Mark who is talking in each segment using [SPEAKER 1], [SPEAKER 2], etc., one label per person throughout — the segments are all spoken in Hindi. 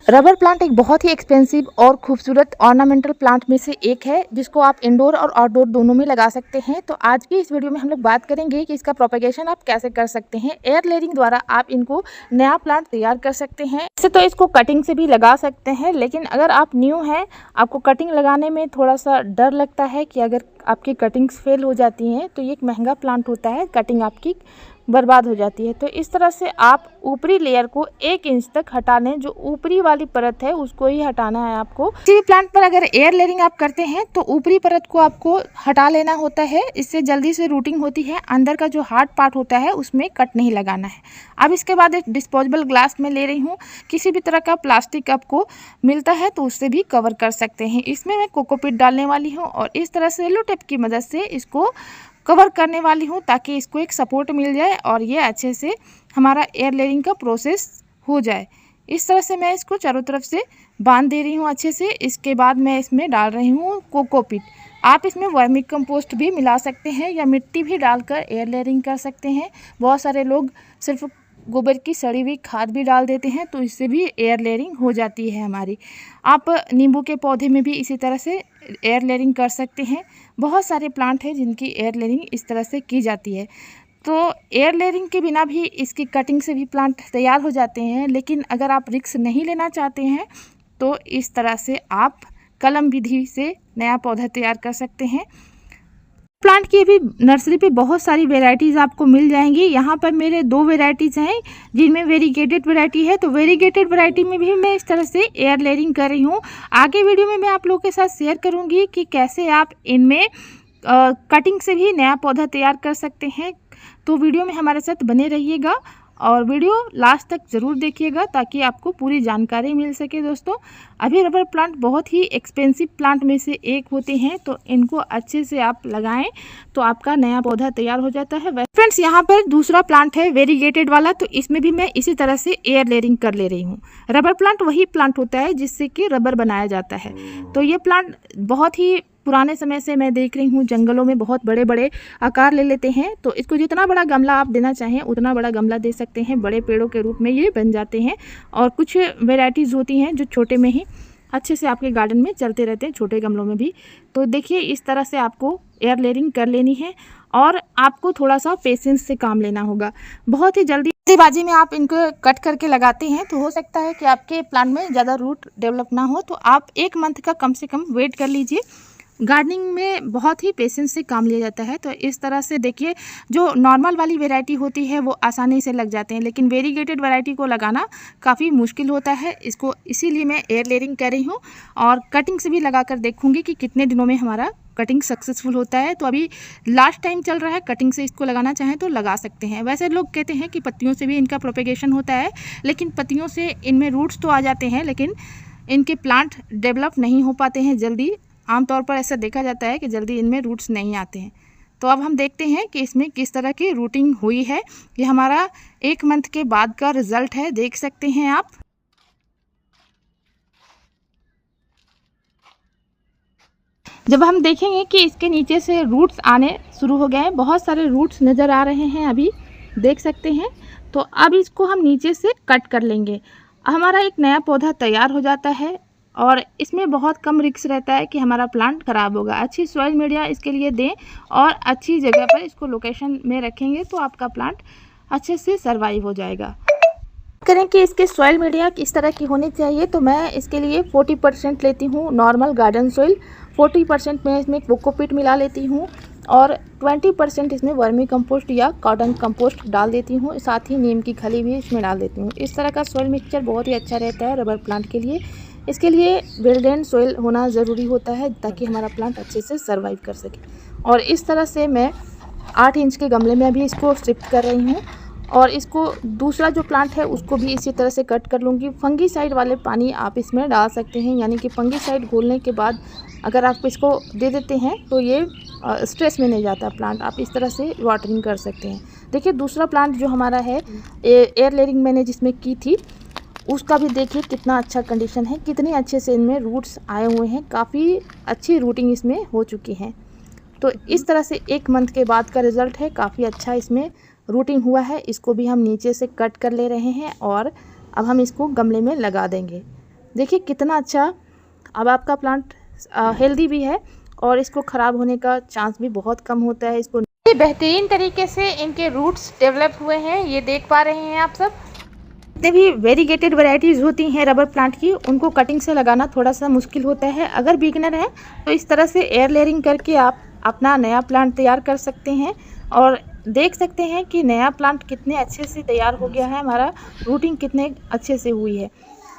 [SPEAKER 1] रबर प्लांट एक बहुत ही एक्सपेंसिव और खूबसूरत ऑर्नामेंटल प्लांट में से एक है जिसको आप इंडोर और आउटडोर दोनों में लगा सकते हैं। तो आज की इस वीडियो में हम लोग बात करेंगे कि इसका प्रोपेगेशन आप कैसे कर सकते हैं। एयर लेयरिंग द्वारा आप इनको नया प्लांट तैयार कर सकते हैं। इससे तो इसको कटिंग से भी लगा सकते हैं, लेकिन अगर आप न्यू हैं, आपको कटिंग लगाने में थोड़ा सा डर लगता है कि अगर आपकी कटिंग्स फेल हो जाती हैं तो ये एक महंगा प्लांट होता है, कटिंग आपकी बर्बाद हो जाती है। तो इस तरह से आप ऊपरी लेयर को 1 इंच तक हटा लें। जो ऊपरी वाली परत है उसको ही हटाना है आपको। किसी भी प्लांट पर अगर एयर लेयरिंग आप करते हैं तो ऊपरी परत को आपको हटा लेना होता है, इससे जल्दी से रूटिंग होती है। अंदर का जो हार्ड पार्ट होता है उसमें कट नहीं लगाना है। अब इसके बाद एक डिस्पोजेबल ग्लास में ले रही हूँ। किसी भी तरह का प्लास्टिक आपको मिलता है तो उससे भी कवर कर सकते हैं। इसमें मैं कोकोपीट डालने वाली हूँ और इस तरह से सेलो टेप की मदद से इसको कवर करने वाली हूँ ताकि इसको एक सपोर्ट मिल जाए और ये अच्छे से हमारा एयर लेयरिंग का प्रोसेस हो जाए। इस तरह से मैं इसको चारों तरफ से बांध दे रही हूँ अच्छे से। इसके बाद मैं इसमें डाल रही हूँ कोकोपीट। आप इसमें वर्मी कंपोस्ट भी मिला सकते हैं या मिट्टी भी डालकर एयर लेयरिंग कर सकते हैं। बहुत सारे लोग सिर्फ गोबर की सड़ी हुई खाद भी डाल देते हैं तो इससे भी एयर लेयरिंग हो जाती है हमारी। आप नींबू के पौधे में भी इसी तरह से एयर लेयरिंग कर सकते हैं। बहुत सारे प्लांट हैं जिनकी एयर लेयरिंग इस तरह से की जाती है। तो एयर लेयरिंग के बिना भी इसकी कटिंग से भी प्लांट तैयार हो जाते हैं, लेकिन अगर आप रिस्क नहीं लेना चाहते हैं तो इस तरह से आप कलम विधि से नया पौधा तैयार कर सकते हैं। प्लांट की भी नर्सरी पे बहुत सारी वेराइटीज़ आपको मिल जाएंगी। यहाँ पर मेरे 2 वेराइटीज़ हैं जिनमें वेरीगेटेड वैरायटी है। तो वेरीगेटेड वैरायटी में भी मैं इस तरह से एयर लेयरिंग कर रही हूँ। आगे वीडियो में मैं आप लोगों के साथ शेयर करूँगी कि कैसे आप इनमें कटिंग से भी नया पौधा तैयार कर सकते हैं। तो वीडियो में हमारे साथ बने रहिएगा और वीडियो लास्ट तक ज़रूर देखिएगा ताकि आपको पूरी जानकारी मिल सके। दोस्तों, अभी रबर प्लांट बहुत ही एक्सपेंसिव प्लांट में से एक होते हैं, तो इनको अच्छे से आप लगाएं तो आपका नया पौधा तैयार हो जाता है। फ्रेंड्स, यहाँ पर दूसरा प्लांट है वेरीगेटेड वाला, तो इसमें भी मैं इसी तरह से एयर लेयरिंग कर ले रही हूँ। रबर प्लांट वही प्लांट होता है जिससे कि रबर बनाया जाता है। तो ये प्लांट बहुत ही पुराने समय से मैं देख रही हूँ जंगलों में बहुत बड़े बड़े आकार ले लेते हैं। तो इसको जितना बड़ा गमला आप देना चाहें उतना बड़ा गमला दे सकते हैं। बड़े पेड़ों के रूप में ये बन जाते हैं और कुछ वेराइटीज़ होती हैं जो छोटे में ही अच्छे से आपके गार्डन में चलते रहते हैं, छोटे गमलों में भी। तो देखिए, इस तरह से आपको एयर लेयरिंग कर लेनी है और आपको थोड़ा सा पेशेंस से काम लेना होगा। बहुत ही जल्दीबाजी में आप इनको कट करके लगाते हैं तो हो सकता है कि आपके प्लांट में ज़्यादा रूट डेवलप ना हो। तो आप 1 मंथ का कम से कम वेट कर लीजिए। गार्डनिंग में बहुत ही पेशेंस से काम लिया जाता है। तो इस तरह से देखिए, जो नॉर्मल वाली वैरायटी होती है वो आसानी से लग जाते हैं, लेकिन वेरीगेटेड वैरायटी को लगाना काफ़ी मुश्किल होता है। इसको इसीलिए मैं एयर लेयरिंग कर रही हूँ और कटिंग से भी लगा कर देखूँगी कि कितने दिनों में हमारा कटिंग सक्सेसफुल होता है। तो अभी लास्ट टाइम चल रहा है, कटिंग से इसको लगाना चाहें तो लगा सकते हैं। वैसे लोग कहते हैं कि पत्तियों से भी इनका प्रोपेगेशन होता है, लेकिन पत्तियों से इनमें रूट्स तो आ जाते हैं, लेकिन इनके प्लांट डेवलप नहीं हो पाते हैं जल्दी। आमतौर पर ऐसा देखा जाता है कि जल्दी इनमें रूट्स नहीं आते हैं। तो अब हम देखते हैं कि इसमें किस तरह की रूटिंग हुई है। ये हमारा 1 मंथ के बाद का रिजल्ट है, देख सकते हैं आप। जब हम देखेंगे कि इसके नीचे से रूट्स आने शुरू हो गए हैं, बहुत सारे रूट्स नज़र आ रहे हैं, अभी देख सकते हैं। तो अब इसको हम नीचे से कट कर लेंगे। हमारा एक नया पौधा तैयार हो जाता है और इसमें बहुत कम रिस्क रहता है कि हमारा प्लांट ख़राब होगा। अच्छी सॉइल मीडिया इसके लिए दें और अच्छी जगह पर इसको लोकेशन में रखेंगे तो आपका प्लांट अच्छे से सर्वाइव हो जाएगा। करें कि इसके सॉइल मीडिया किस तरह की होनी चाहिए, तो मैं इसके लिए 40% लेती हूँ नॉर्मल गार्डन सॉइल, 40% मैं इसमें कोकोपीट मिला लेती हूँ और 20% इसमें वर्मी कंपोस्ट या कॉटन कंपोस्ट डाल देती हूँ। साथ ही नीम की खली भी इसमें डाल देती हूँ। इस तरह का सॉइल मिक्सचर बहुत ही अच्छा रहता है रबर प्लांट के लिए। इसके लिए वेल ड्रेन सॉइल होना ज़रूरी होता है ताकि हमारा प्लांट अच्छे से सर्वाइव कर सके। और इस तरह से मैं 8 इंच के गमले में अभी इसको शिफ्ट कर रही हूँ और इसको दूसरा जो प्लांट है उसको भी इसी तरह से कट कर लूँगी। फंगीसाइड वाले पानी आप इसमें डाल सकते हैं, यानी कि फंगीसाइड घोलने के बाद अगर आप इसको दे देते हैं तो ये स्ट्रेस में नहीं जाता प्लांट। आप इस तरह से वाटरिंग कर सकते हैं। देखिए, दूसरा प्लांट जो हमारा है एयर लेयरिंग मैंने जिसमें की थी उसका भी देखिए कितना अच्छा कंडीशन है, कितनी अच्छे से इनमें रूट्स आए हुए हैं, काफ़ी अच्छी रूटिंग इसमें हो चुकी है। तो इस तरह से 1 मंथ के बाद का रिज़ल्ट है, काफ़ी अच्छा इसमें रूटिंग हुआ है। इसको भी हम नीचे से कट कर ले रहे हैं और अब हम इसको गमले में लगा देंगे। देखिए कितना अच्छा अब आपका प्लांट हेल्दी भी है और इसको ख़राब होने का चांस भी बहुत कम होता है। इसको बेहतरीन तरीके से इनके रूट्स डेवलप हुए हैं, ये देख पा रहे हैं आप सब। जितने भी वेरीगेटेड वैरायटीज़ होती हैं रबर प्लांट की, उनको कटिंग से लगाना थोड़ा सा मुश्किल होता है। अगर बिगिनर है तो इस तरह से एयर लेयरिंग करके आप अपना नया प्लांट तैयार कर सकते हैं और देख सकते हैं कि नया प्लांट कितने अच्छे से तैयार हो गया है, हमारा रूटिंग कितने अच्छे से हुई है।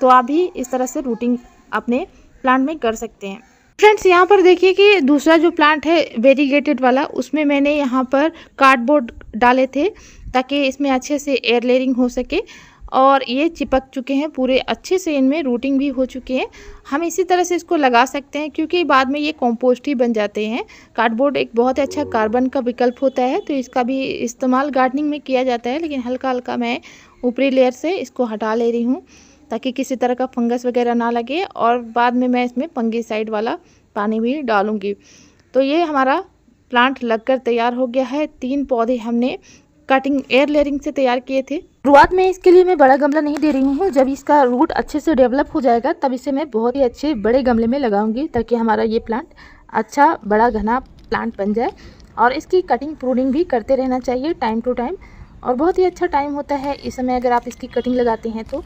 [SPEAKER 1] तो आप भी इस तरह से रूटिंग अपने प्लांट में कर सकते हैं। फ्रेंड्स यहाँ पर देखिए कि दूसरा जो प्लांट है वेरीगेटेड वाला, उसमें मैंने यहाँ पर कार्डबोर्ड डाले थे ताकि इसमें अच्छे से एयर लेयरिंग हो सके और ये चिपक चुके हैं पूरे अच्छे से, इनमें रूटिंग भी हो चुकी है। हम इसी तरह से इसको लगा सकते हैं क्योंकि बाद में ये कंपोस्ट ही बन जाते हैं। कार्डबोर्ड एक बहुत अच्छा कार्बन का विकल्प होता है, तो इसका भी इस्तेमाल गार्डनिंग में किया जाता है, लेकिन हल्का हल्का मैं ऊपरी लेयर से इसको हटा ले रही हूँ ताकि किसी तरह का फंगस वगैरह ना लगे। और बाद में मैं इसमें फंगीसाइड वाला पानी भी डालूंगी। तो ये हमारा प्लांट लगकर तैयार हो गया है। 3 पौधे हमने कटिंग एयर लेयरिंग से तैयार किए थे। शुरुआत में इसके लिए मैं बड़ा गमला नहीं दे रही हूँ, जब इसका रूट अच्छे से डेवलप हो जाएगा तब इसे मैं बहुत ही अच्छे बड़े गमले में लगाऊंगी ताकि हमारा ये प्लांट अच्छा बड़ा घना प्लांट बन जाए। और इसकी कटिंग प्रूनिंग भी करते रहना चाहिए टाइम टू टाइम, और बहुत ही अच्छा टाइम होता है इस समय अगर आप इसकी कटिंग लगाते हैं तो।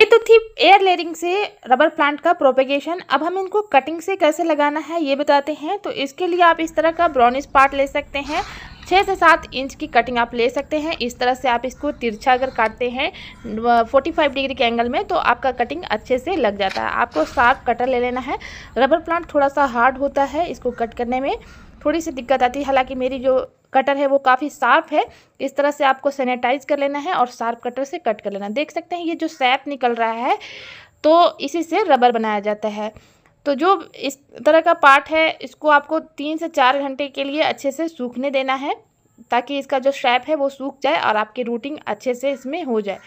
[SPEAKER 1] ये तो थी एयर लेयरिंग से रबर प्लांट का प्रोपेगेशन। अब हम इनको कटिंग से कैसे लगाना है ये बताते हैं। तो इसके लिए आप इस तरह का ब्राउनिश पार्ट ले सकते हैं। 6 से 7 इंच की कटिंग आप ले सकते हैं। इस तरह से आप इसको तिरछा अगर काटते हैं 45 डिग्री के एंगल में तो आपका कटिंग अच्छे से लग जाता है। आपको शार्प कटर ले लेना है। रबर प्लांट थोड़ा सा हार्ड होता है, इसको कट करने में थोड़ी सी दिक्कत आती है, हालांकि मेरी जो कटर है वो काफ़ी शार्प है। इस तरह से आपको सैनिटाइज कर लेना है और शार्प कटर से कट कर लेना। देख सकते हैं ये जो सैप निकल रहा है तो इसी से रबर बनाया जाता है। तो जो इस तरह का पार्ट है इसको आपको 3 से 4 घंटे के लिए अच्छे से सूखने देना है ताकि इसका जो सैप है वो सूख जाए और आपकी रूटिंग अच्छे से इसमें हो जाए।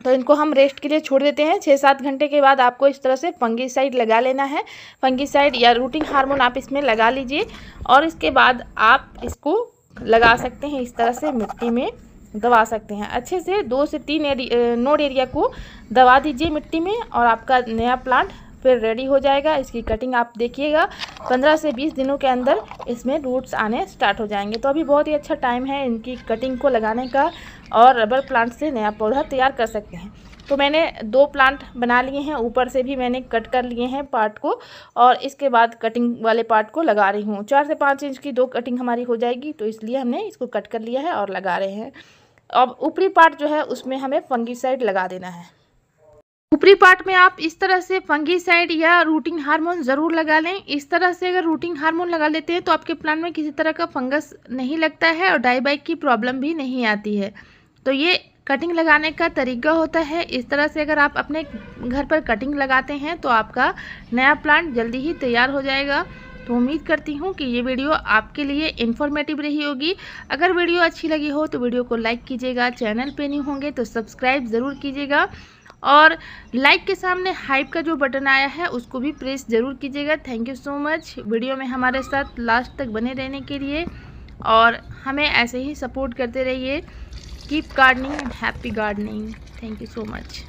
[SPEAKER 1] तो इनको हम रेस्ट के लिए छोड़ देते हैं। 6-7 घंटे के बाद आपको इस तरह से फंगीसाइड लगा लेना है। फंगीसाइड या रूटिंग हार्मोन आप इसमें लगा लीजिए और इसके बाद आप इसको लगा सकते हैं। इस तरह से मिट्टी में दबा सकते हैं अच्छे से। 2 से 3 नोड एरिया को दबा दीजिए मिट्टी में और आपका नया प्लांट फिर रेडी हो जाएगा। इसकी कटिंग आप देखिएगा 15 से 20 दिनों के अंदर इसमें रूट्स आने स्टार्ट हो जाएंगे। तो अभी बहुत ही अच्छा टाइम है इनकी कटिंग को लगाने का और रबर प्लांट से नया पौधा तैयार कर सकते हैं। तो मैंने 2 प्लांट बना लिए हैं, ऊपर से भी मैंने कट कर लिए हैं पार्ट को और इसके बाद कटिंग वाले पार्ट को लगा रही हूँ। 4 से 5 इंच की 2 कटिंग हमारी हो जाएगी, तो इसलिए हमने इसको कट कर लिया है और लगा रहे हैं। अब ऊपरी पार्ट जो है उसमें हमें फंगीसाइड लगा देना है। ऊपरी पार्ट में आप इस तरह से फंगीसाइड या रूटिंग हार्मोन ज़रूर लगा लें। इस तरह से अगर रूटिंग हार्मोन लगा लेते हैं तो आपके प्लांट में किसी तरह का फंगस नहीं लगता है और डाई बाइट की प्रॉब्लम भी नहीं आती है। तो ये कटिंग लगाने का तरीका होता है। इस तरह से अगर आप अपने घर पर कटिंग लगाते हैं तो आपका नया प्लांट जल्दी ही तैयार हो जाएगा। तो उम्मीद करती हूँ कि ये वीडियो आपके लिए इन्फॉर्मेटिव रही होगी। अगर वीडियो अच्छी लगी हो तो वीडियो को लाइक कीजिएगा, चैनल पे नहीं होंगे तो सब्सक्राइब ज़रूर कीजिएगा और लाइक के सामने हाइप का जो बटन आया है उसको भी प्रेस ज़रूर कीजिएगा। Thank you so much video में हमारे साथ लास्ट तक बने रहने के लिए और हमें ऐसे ही सपोर्ट करते रहिए। Keep gardening and happy gardening. Thank you so much.